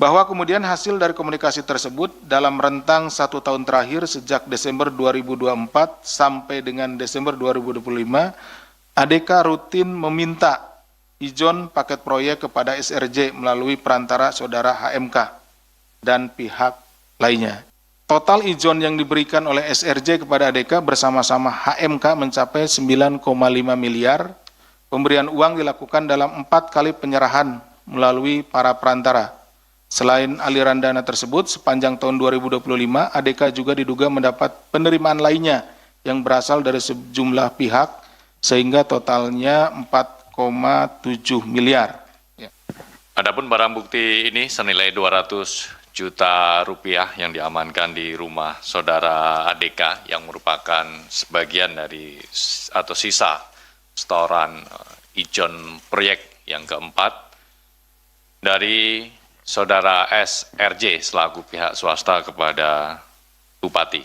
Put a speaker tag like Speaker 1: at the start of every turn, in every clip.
Speaker 1: Bahwa kemudian hasil dari komunikasi tersebut dalam rentang 1 tahun terakhir sejak Desember 2024 sampai dengan Desember 2025, ADK rutin meminta ijon paket proyek kepada SRJ melalui perantara saudara HMK dan pihak lainnya. Total ijon yang diberikan oleh SRJ kepada ADK bersama-sama HMK mencapai 9,5 miliar. Pemberian uang dilakukan dalam 4 kali penyerahan melalui para perantara. Selain aliran dana tersebut, sepanjang tahun 2025, ADK juga diduga mendapat penerimaan lainnya yang berasal dari sejumlah pihak, sehingga totalnya 4,7 miliar.
Speaker 2: Adapun barang bukti ini senilai 200 juta rupiah yang diamankan di rumah saudara ADK yang merupakan sebagian dari atau sisa setoran ijon proyek yang keempat dari saudara SRJ selaku pihak swasta kepada Bupati.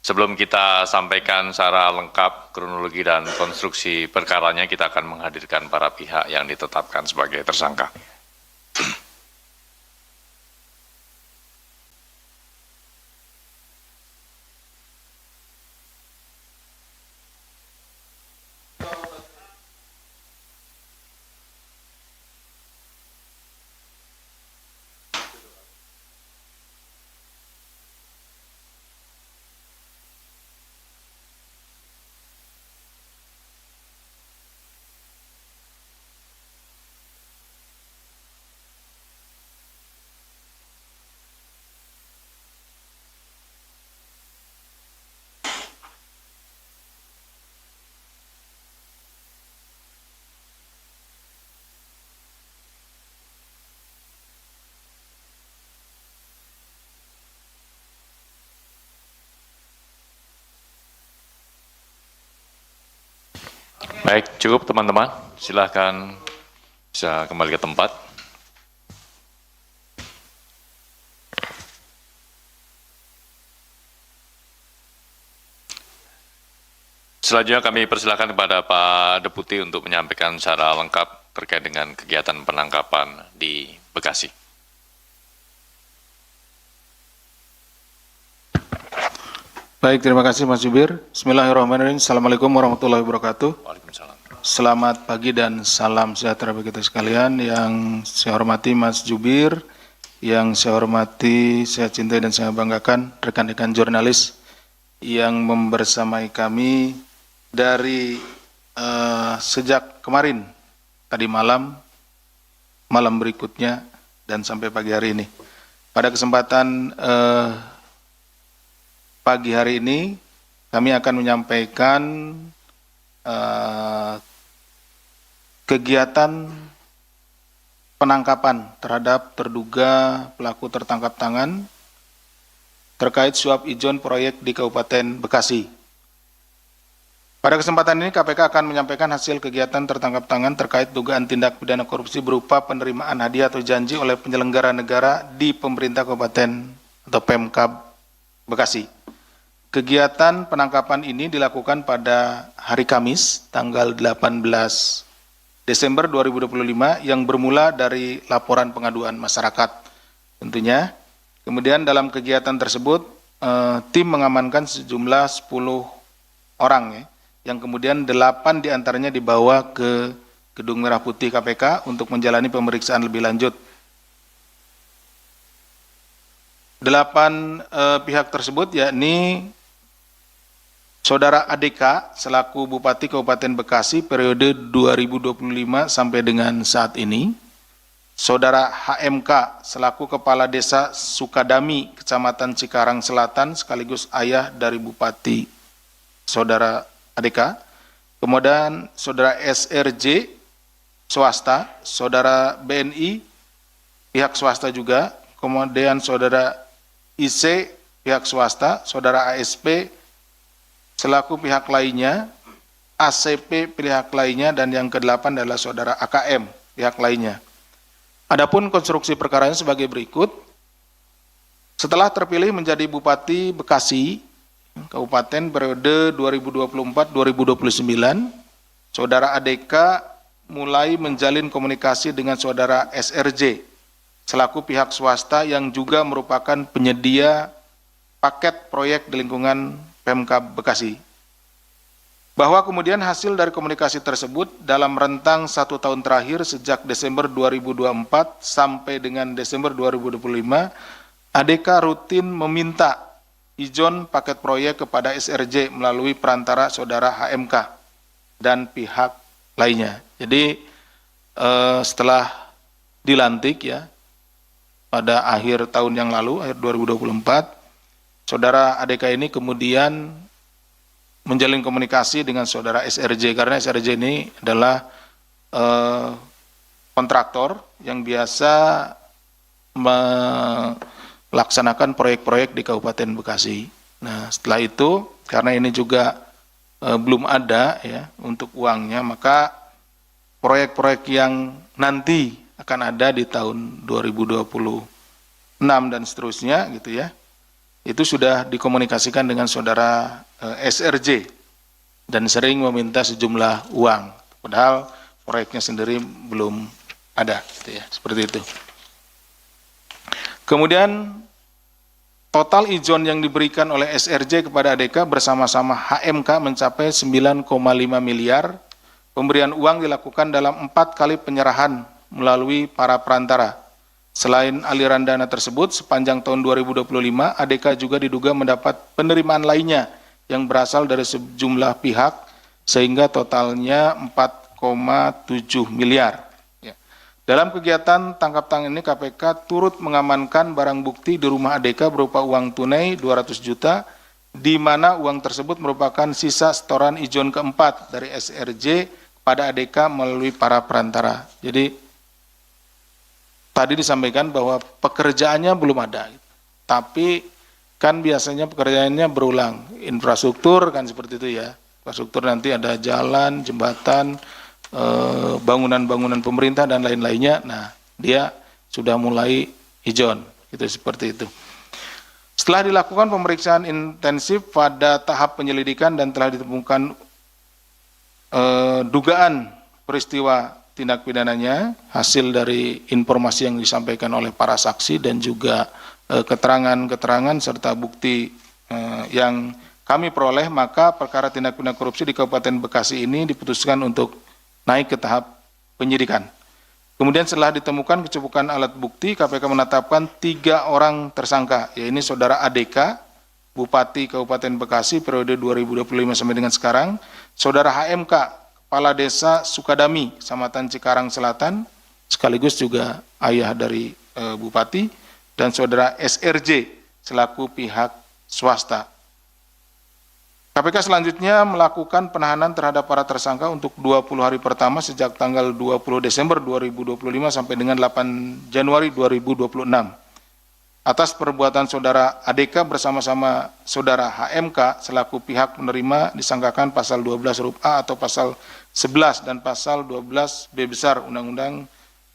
Speaker 2: Sebelum kita sampaikan secara lengkap kronologi dan konstruksi perkaranya, kita akan menghadirkan para pihak yang ditetapkan sebagai tersangka. Baik, cukup teman-teman. Silakan bisa kembali ke tempat. Selanjutnya kami persilakan kepada Pak Deputi untuk menyampaikan secara lengkap terkait dengan kegiatan penangkapan di Bekasi.
Speaker 1: Baik, terima kasih Mas Jubir. Bismillahirrahmanirrahim. Assalamualaikum warahmatullahi wabarakatuh.
Speaker 2: Waalaikumsalam.
Speaker 1: Selamat pagi dan salam sejahtera bagi kita sekalian. Yang saya hormati Mas Jubir, yang saya hormati, saya cintai dan saya banggakan rekan-rekan jurnalis yang membersamai kami dari sejak kemarin, tadi malam berikutnya, dan sampai pagi hari ini. Pada kesempatan pagi hari ini, kami akan menyampaikan kegiatan penangkapan terhadap terduga pelaku tertangkap tangan terkait suap ijon proyek di Kabupaten Bekasi. Pada kesempatan ini, KPK akan menyampaikan hasil kegiatan tertangkap tangan terkait dugaan tindak pidana korupsi berupa penerimaan hadiah atau janji oleh penyelenggara negara di pemerintah Kabupaten atau Pemkab Bekasi. Kegiatan penangkapan ini dilakukan pada hari Kamis, tanggal 18 Desember 2025, yang bermula dari laporan pengaduan masyarakat tentunya. Kemudian dalam kegiatan tersebut, tim mengamankan sejumlah 10 orang, yang kemudian 8 diantaranya dibawa ke Gedung Merah Putih KPK untuk menjalani pemeriksaan lebih lanjut. 8 pihak tersebut yakni Saudara ADK selaku Bupati Kabupaten Bekasi periode 2025 sampai dengan saat ini, Saudara HMK selaku Kepala Desa Sukadami, Kecamatan Cikarang Selatan, sekaligus ayah dari Bupati Saudara ADK, kemudian Saudara SRJ swasta, Saudara BNI pihak swasta juga, kemudian Saudara IC pihak swasta, Saudara ASP selaku pihak lainnya, ACP pihak lainnya, dan yang ke-8 adalah Saudara AKM pihak lainnya. Adapun konstruksi perkaranya sebagai berikut. Setelah terpilih menjadi Bupati Bekasi Kabupaten periode 2024-2029, Saudara ADK mulai menjalin komunikasi dengan Saudara SRJ selaku pihak swasta yang juga merupakan penyedia paket proyek di lingkungan Pemkab Bekasi. Bahwa kemudian hasil dari komunikasi tersebut dalam rentang 1 tahun terakhir sejak Desember 2024 sampai dengan Desember 2025, ADK rutin meminta izin paket proyek kepada SRJ melalui perantara saudara HMK dan pihak lainnya. Jadi setelah dilantik ya pada akhir tahun yang lalu, akhir 2024, saudara ADK ini kemudian menjalin komunikasi dengan saudara SRJ, karena SRJ ini adalah kontraktor yang biasa melaksanakan proyek-proyek di Kabupaten Bekasi. Nah, setelah itu karena ini juga belum ada ya untuk uangnya, maka proyek-proyek yang nanti akan ada di tahun 2026 dan seterusnya gitu ya, itu sudah dikomunikasikan dengan saudara SRJ dan sering meminta sejumlah uang, padahal proyeknya sendiri belum ada, gitu ya, seperti itu. Kemudian total izin yang diberikan oleh SRJ kepada ADK bersama-sama HMK mencapai 9,5 miliar. Pemberian uang dilakukan dalam 4 kali penyerahan melalui para perantara. Selain aliran dana tersebut, sepanjang tahun 2025, ADK juga diduga mendapat penerimaan lainnya yang berasal dari sejumlah pihak, sehingga totalnya 4,7 miliar. Ya. Dalam kegiatan tangkap tangan ini, KPK turut mengamankan barang bukti di rumah ADK berupa uang tunai 200 juta, di mana uang tersebut merupakan sisa setoran izin keempat dari SRJ pada ADK melalui para perantara. Jadi tadi disampaikan bahwa pekerjaannya belum ada, tapi kan biasanya pekerjaannya berulang. Infrastruktur kan seperti itu ya. Infrastruktur nanti ada jalan, jembatan, bangunan-bangunan pemerintah dan lain-lainnya. Nah, dia sudah mulai izin, gitu seperti itu. Setelah dilakukan pemeriksaan intensif pada tahap penyelidikan dan telah ditemukan dugaan peristiwa tindak pidananya, hasil dari informasi yang disampaikan oleh para saksi dan juga keterangan-keterangan serta bukti yang kami peroleh, maka perkara tindak pidana korupsi di Kabupaten Bekasi ini diputuskan untuk naik ke tahap penyidikan. Kemudian setelah ditemukan kecukupan alat bukti, KPK menetapkan 3 orang tersangka, yaitu saudara ADK, Bupati Kabupaten Bekasi periode 2025 sampai dengan sekarang, saudara HMK, Kepala Desa Sukadami, Kecamatan Cikarang Selatan, sekaligus juga ayah dari Bupati, dan saudara SRJ selaku pihak swasta. KPK selanjutnya melakukan penahanan terhadap para tersangka untuk 20 hari pertama sejak tanggal 20 Desember 2025 sampai dengan 8 Januari 2026. Atas perbuatan saudara ADK bersama-sama saudara HMK selaku pihak penerima disangkakan pasal 12 huruf A atau pasal 11 dan pasal 12 B besar Undang-Undang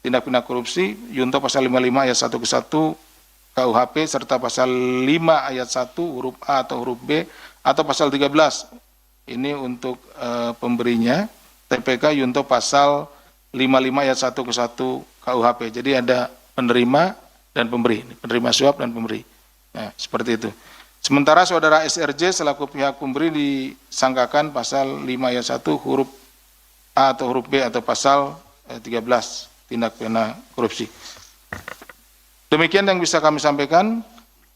Speaker 1: Tindak Pidana Korupsi, Yunto pasal 55 ayat 1 ke 1 KUHP serta pasal 5 ayat 1 huruf A atau huruf B atau pasal 13. Ini untuk pemberinya, TPK Yunto pasal 55 ayat 1 ke 1 KUHP. Jadi ada penerima dan pemberi, penerima suap dan pemberi. Nah, seperti itu. Sementara saudara SRJ selaku pihak pemberi disangkakan pasal 5 ayat 1 huruf A atau huruf B atau pasal 13 tindak pidana korupsi. Demikian yang bisa kami sampaikan.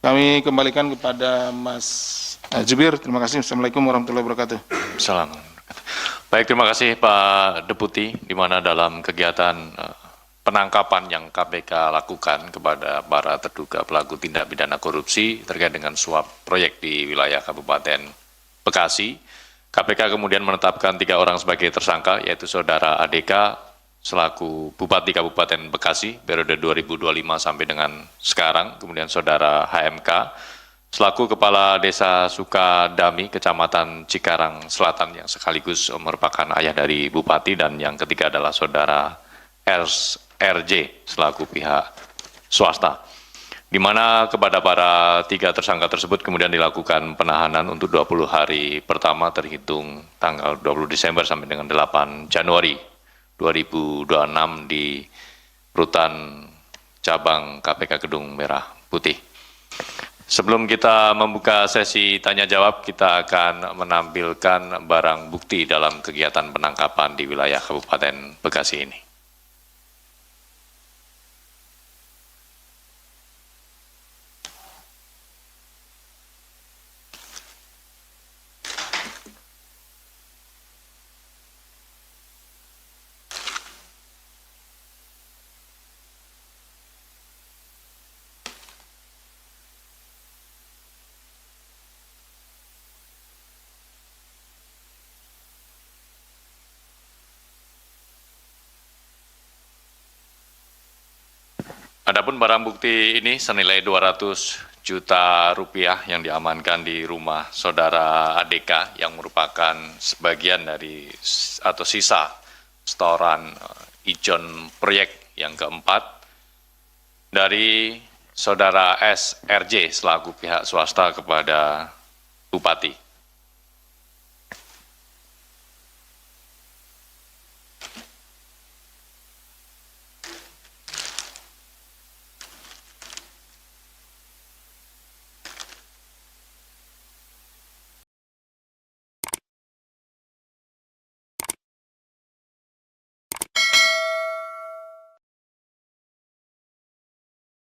Speaker 1: Kami kembalikan kepada Mas Jubir. Terima kasih. Assalamualaikum warahmatullahi wabarakatuh.
Speaker 2: Assalamualaikum. Baik, terima kasih Pak Deputi, di mana dalam kegiatan penangkapan yang KPK lakukan kepada para terduga pelaku tindak pidana korupsi terkait dengan suap proyek di wilayah Kabupaten Bekasi, KPK kemudian menetapkan 3 orang sebagai tersangka, yaitu saudara ADK selaku Bupati Kabupaten Bekasi periode 2025 sampai dengan sekarang, kemudian saudara HMK selaku Kepala Desa Sukadami, Kecamatan Cikarang Selatan yang sekaligus merupakan ayah dari Bupati, dan yang ketiga adalah saudara RJ selaku pihak swasta, di mana kepada para 3 tersangka tersebut kemudian dilakukan penahanan untuk 20 hari pertama terhitung tanggal 20 Desember sampai dengan 8 Januari 2026 di Rutan cabang KPK Gedung Merah Putih. Sebelum kita membuka sesi tanya jawab, kita akan menampilkan barang bukti dalam kegiatan penangkapan di wilayah Kabupaten Bekasi ini. Adapun barang bukti ini senilai 200 juta rupiah yang diamankan di rumah saudara ADK yang merupakan sebagian dari atau sisa setoran ijon proyek yang keempat dari saudara SRJ selaku pihak swasta kepada Bupati.